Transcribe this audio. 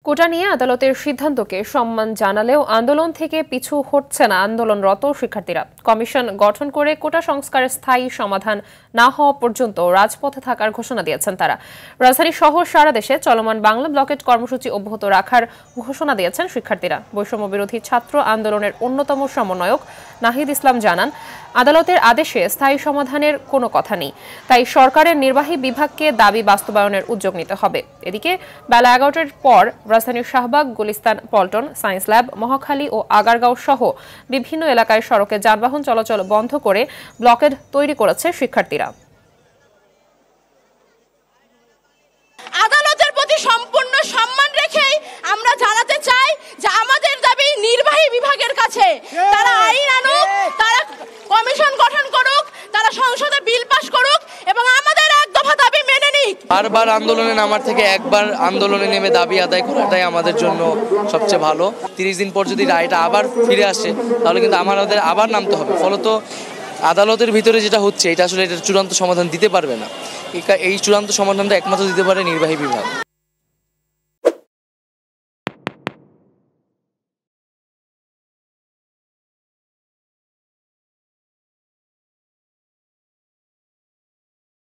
কোটা নিয়ে আদালতের সিদ্ধান্তকে সম্মান জানালেও আন্দোলন থেকে পিছু হটছে না আন্দোলনরত শিক্ষার্থীরা। কমিশন গঠন করে কোটা সংস্কারের স্থায়ী সমাধান না হওয়া পর্যন্ত রাজপথে থাকার ঘোষণা দিয়েছেন তারা। রাজধানী সহ সারা দেশে চলমান বাংলা ব্লকেট কর্মসূচি অব্যাহত রাখার ঘোষণা দিয়েছেন শিক্ষার্থীরা। বৈষম্য বিরোধী ছাত্র আন্দোলনের অন্যতম সমন্বয়ক নাহিদ ইসলাম জানান, আদালতের আদেশে স্থায়ী সমাধানের কোনো কথা নেই, তাই সরকারের নির্বাহী বিভাগকে দাবি বাস্তবায়নের উদ্যোগ নিতে হবে। এদিকে বেলা 11টার পর রাজধানীর শাহবাগ, গুলিস্তান, পল্টন, সায়েন্স ল্যাব, মহাখালী ও আগারগাঁও সহ বিভিন্ন এলাকায় সড়কে যানবাহন চলাচল বন্ধ করে ব্লকেড তৈরি করেছে শিক্ষার্থীরা। আদালতের প্রতি সম্পূর্ণ সম্মান রেখেই আমরা জানাতে চাই যে আমাদের দাবি নির্বাহী বিভাগের কাছে, তারা আইন আনুক, তারা কমিশন গঠন করুক, তারা সংসদে বিল পাস করুক এবং আমাদের এক দফা দাবি মেনে নিক। বারবার আন্দোলনে নামার থেকে একবার আন্দোলনে নেমে দাবি আদায় করাটাই আমাদের জন্য সবচেয়ে ভালো। 30 দিন পর যদি রায়টা আবার ফিরে আসে তাহলে কিন্তু আমাদের আবার নামতে হবে। ফলত আদালতের ভিতরে যেটা হচ্ছে এটা আসলে এটা চূড়ান্ত সমাধান দিতে পারবে না। এই চূড়ান্ত সমাধানটা একমাত্র দিতে পারে নির্বাহী বিভাগ।